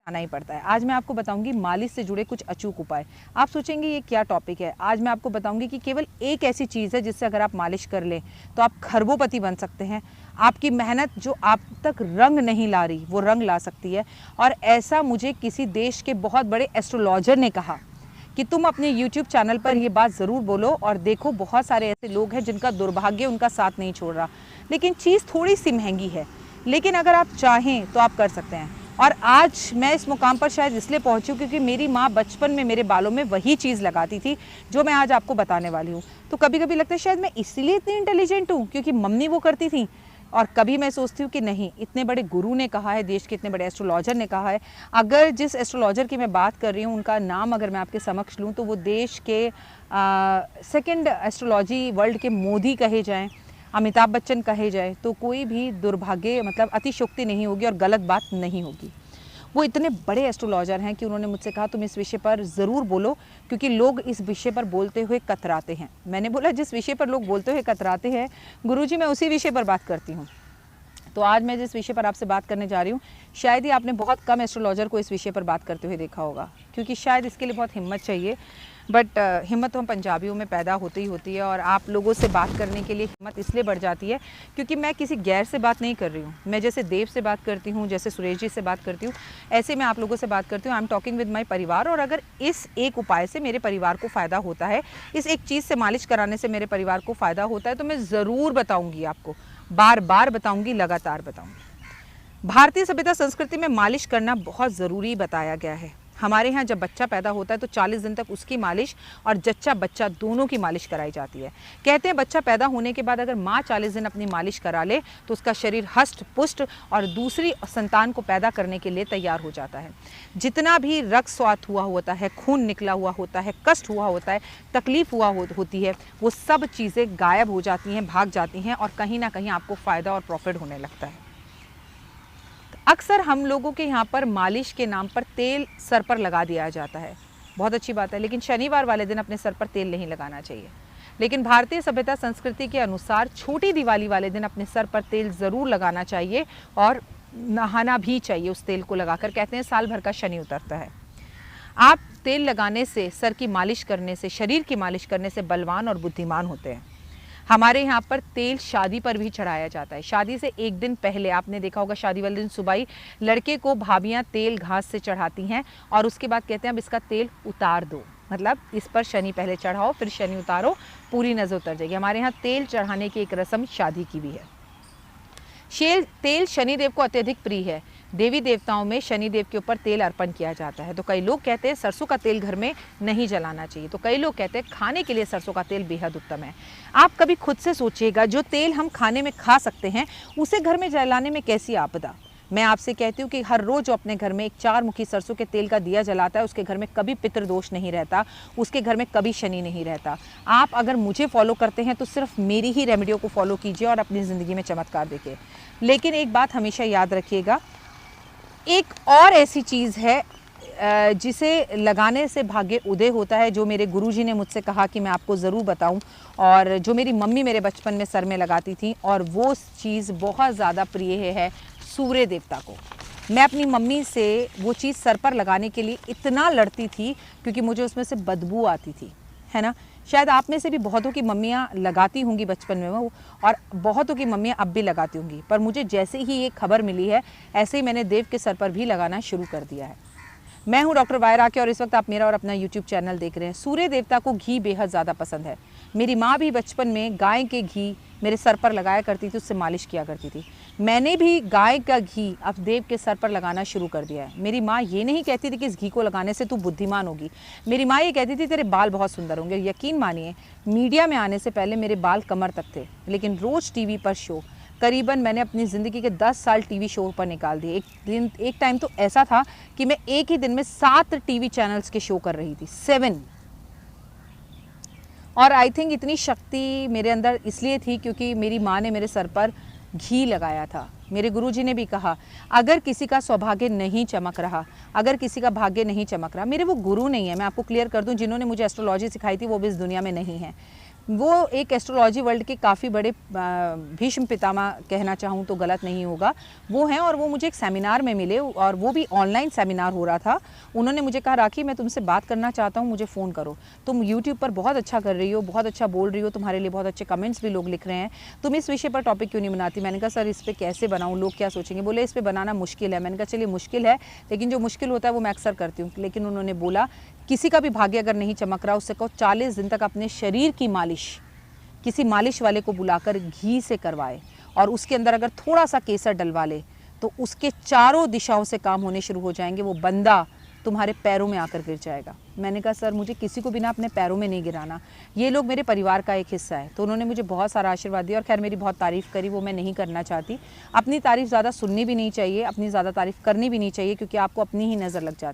आना ही पड़ता है। आज मैं आपको बताऊंगी मालिश से जुड़े कुछ अचूक उपाय। आप सोचेंगे ये क्या टॉपिक है। आज मैं आपको बताऊंगी कि केवल एक ऐसी चीज़ है जिससे अगर आप मालिश कर लें तो आप खरबोपति बन सकते हैं। आपकी मेहनत जो आप तक रंग नहीं ला रही वो रंग ला सकती है। और ऐसा मुझे किसी देश के बहुत बड़े एस्ट्रोलॉजर ने कहा कि तुम अपने YouTube चैनल पर ये बात ज़रूर बोलो और देखो बहुत सारे ऐसे लोग हैं जिनका दुर्भाग्य उनका साथ नहीं छोड़ रहा। लेकिन चीज़ थोड़ी सी महंगी है, लेकिन अगर आप चाहें तो आप कर सकते हैं। और आज मैं इस मुकाम पर शायद इसलिए पहुंची हूँ क्योंकि मेरी माँ बचपन में मेरे बालों में वही चीज़ लगाती थी जो मैं आज आपको बताने वाली हूँ। तो कभी कभी लगता है शायद मैं इसलिए इतनी इंटेलिजेंट हूँ क्योंकि मम्मी वो करती थी। और कभी मैं सोचती हूँ कि नहीं, इतने बड़े गुरु ने कहा है, देश के इतने बड़े एस्ट्रोलॉजर ने कहा है। अगर जिस एस्ट्रोलॉजर की मैं बात कर रही हूँ उनका नाम अगर मैं आपके समक्ष लूँ तो वो देश के सेकंड एस्ट्रोलॉजी वर्ल्ड के मोदी कहे जाएं, अमिताभ बच्चन कहे जाए तो कोई भी दुर्भाग्य मतलब अतिशयोक्ति नहीं होगी और गलत बात नहीं होगी। वो इतने बड़े एस्ट्रोलॉजर हैं कि उन्होंने मुझसे कहा तुम इस विषय पर ज़रूर बोलो क्योंकि लोग इस विषय पर बोलते हुए कतराते हैं। मैंने बोला जिस विषय पर लोग बोलते हुए कतराते हैं गुरुजी मैं उसी विषय पर बात करती हूँ। तो आज मैं जिस विषय पर आपसे बात करने जा रही हूँ शायद ही आपने बहुत कम एस्ट्रोलॉजर को इस विषय पर बात करते हुए देखा होगा क्योंकि शायद इसके लिए बहुत हिम्मत चाहिए। बट हिम्मत तो हम पंजाबियों में पैदा होती ही होती है और आप लोगों से बात करने के लिए हिम्मत इसलिए बढ़ जाती है क्योंकि मैं किसी गैर से बात नहीं कर रही हूँ। मैं जैसे देव से बात करती हूँ, जैसे सुरेश जी से बात करती हूँ, ऐसे मैं आप लोगों से बात करती हूँ। I am talking with my परिवार। और अगर इस एक उपाय से मेरे परिवार को फ़ायदा होता है, इस एक चीज़ से मालिश कराने से मेरे परिवार को फ़ायदा होता है तो मैं ज़रूर बताऊँगी आपको, बार बार बताऊँगी, लगातार बताऊँगी। भारतीय सभ्यता संस्कृति में मालिश करना बहुत ज़रूरी बताया गया है। हमारे यहाँ जब बच्चा पैदा होता है तो 40 दिन तक उसकी मालिश और जच्चा बच्चा दोनों की मालिश कराई जाती है। कहते हैं बच्चा पैदा होने के बाद अगर माँ 40 दिन अपनी मालिश करा ले तो उसका शरीर हष्ट पुष्ट और दूसरी संतान को पैदा करने के लिए तैयार हो जाता है। जितना भी रक्तस्राव हुआ होता है, खून निकला हुआ होता है, कष्ट हुआ होता है, तकलीफ होती है, वो सब चीज़ें गायब हो जाती हैं, भाग जाती हैं और कहीं ना कहीं आपको फ़ायदा और प्रॉफिट होने लगता है। अक्सर हम लोगों के यहाँ पर मालिश के नाम पर तेल सर पर लगा दिया जाता है। बहुत अच्छी बात है, लेकिन शनिवार वाले दिन अपने सर पर तेल नहीं लगाना चाहिए। लेकिन भारतीय सभ्यता संस्कृति के अनुसार छोटी दिवाली वाले दिन अपने सर पर तेल ज़रूर लगाना चाहिए और नहाना भी चाहिए उस तेल को लगाकर। कहते हैं साल भर का शनि उतरता है। आप तेल लगाने से, सर की मालिश करने से, शरीर की मालिश करने से बलवान और बुद्धिमान होते हैं। हमारे यहाँ पर तेल शादी पर भी चढ़ाया जाता है। शादी से एक दिन पहले आपने देखा होगा शादी वाले दिन सुबह ही लड़के को भाभियाँ तेल घास से चढ़ाती हैं और उसके बाद कहते हैं अब इसका तेल उतार दो, मतलब इस पर शनि पहले चढ़ाओ फिर शनि उतारो, पूरी नज़र उतर जाएगी। हमारे यहाँ तेल चढ़ाने की एक रस्म शादी की भी है। तेल शनिदेव को अत्यधिक प्रिय है। देवी देवताओं में शनिदेव के ऊपर तेल अर्पण किया जाता है। तो कई लोग कहते हैं सरसों का तेल घर में नहीं जलाना चाहिए, तो कई लोग कहते हैं खाने के लिए सरसों का तेल बेहद उत्तम है। आप कभी खुद से सोचिएगा जो तेल हम खाने में खा सकते हैं उसे घर में जलाने में कैसी आपदा। मैं आपसे कहती हूँ कि हर रोज़ जो अपने घर में एक 4 मुखी सरसों के तेल का दिया जलाता है उसके घर में कभी पितृदोष नहीं रहता, उसके घर में कभी शनि नहीं रहता। आप अगर मुझे फॉलो करते हैं तो सिर्फ मेरी ही रेमेडियो को फॉलो कीजिए और अपनी ज़िंदगी में चमत्कार देखिए। लेकिन एक बात हमेशा याद रखिएगा, एक और ऐसी चीज़ है जिसे लगाने से भाग्य उदय होता है, जो मेरे गुरुजी ने मुझसे कहा कि मैं आपको ज़रूर बताऊं और जो मेरी मम्मी मेरे बचपन में सर में लगाती थी, और वो चीज़ बहुत ज़्यादा प्रिय है सूर्य देवता को। मैं अपनी मम्मी से वो चीज़ सर पर लगाने के लिए इतना लड़ती थी क्योंकि मुझे उसमें से बदबू आती थी, है ना। शायद आप में से भी बहुतों की मम्मियाँ लगाती होंगी बचपन में वो, और बहुतों की मम्मियाँ अब भी लगाती होंगी। पर मुझे जैसे ही ये खबर मिली है ऐसे ही मैंने देव के सर पर भी लगाना शुरू कर दिया है। मैं हूँ डॉक्टर वाय राके और इस वक्त आप मेरा और अपना YouTube चैनल देख रहे हैं। सूर्य देवता को घी बेहद ज़्यादा पसंद है। मेरी माँ भी बचपन में गाय के घी मेरे सर पर लगाया करती थी, उससे मालिश किया करती थी। मैंने भी गाय का घी अब देव के सर पर लगाना शुरू कर दिया है। मेरी माँ ये नहीं कहती थी कि इस घी को लगाने से तू बुद्धिमान होगी, मेरी माँ ये कहती थी तेरे बाल बहुत सुंदर होंगे। यकीन मानिए मीडिया में आने से पहले मेरे बाल कमर तक थे, लेकिन रोज़ टीवी पर शो, करीबन मैंने अपनी ज़िंदगी के 10 साल टीवी शो पर निकाल दिए। एक टाइम तो ऐसा था कि मैं एक ही दिन में 7 टीवी चैनल्स के शो कर रही थी, 7। और आई थिंक इतनी शक्ति मेरे अंदर इसलिए थी क्योंकि मेरी माँ ने मेरे सर पर घी लगाया था। मेरे गुरुजी ने भी कहा अगर किसी का सौभाग्य नहीं चमक रहा, अगर किसी का भाग्य नहीं चमक रहा, मेरे वो गुरु नहीं है, मैं आपको क्लियर कर दूं, जिन्होंने मुझे एस्ट्रोलॉजी सिखाई थी वो भी इस दुनिया में नहीं है। वो एक एस्ट्रोलॉजी वर्ल्ड के काफ़ी बड़े भीष्म पितामह कहना चाहूँ तो गलत नहीं होगा, वो हैं। और वो मुझे एक सेमिनार में मिले और वो भी ऑनलाइन सेमिनार हो रहा था। उन्होंने मुझे कहा, राखी मैं तुमसे बात करना चाहता हूँ, मुझे फ़ोन करो, तुम यूट्यूब पर बहुत अच्छा कर रही हो, बहुत अच्छा बोल रही हो, तुम्हारे लिए बहुत अच्छे कमेंट्स भी लोग लिख रहे हैं, तुम इस विषय पर टॉपिक क्यों नहीं बनाती। मैंने कहा सर इस पर कैसे बनाऊँ, लोग क्या सोचेंगे। बोले इस पर बनाना मुश्किल है। मैंने कहा चलिए मुश्किल है, लेकिन जो मुश्किल होता है वो मैं अक्सर करती हूँ। लेकिन उन्होंने बोला किसी का भी भाग्य अगर नहीं चमक रहा, उससे कहो 40 दिन तक अपने शरीर की मालिश किसी मालिश वाले को बुलाकर घी से करवाए और उसके अंदर अगर थोड़ा सा केसर डलवा ले तो उसके चारों दिशाओं से काम होने शुरू हो जाएंगे। वो बंदा तुम्हारे पैरों में आकर गिर जाएगा। मैंने कहा सर मुझे किसी को बिना अपने पैरों में नहीं गिराना, ये लोग मेरे परिवार का एक हिस्सा है। तो उन्होंने मुझे बहुत सारा आशीर्वाद दिया और खैर मेरी बहुत तारीफ़ करी, वो मैं नहीं करना चाहती। अपनी तारीफ़ ज़्यादा सुननी भी नहीं चाहिए, अपनी ज़्यादा तारीफ़ करनी भी नहीं चाहिए, क्योंकि आपको अपनी ही नज़र लग जाती है।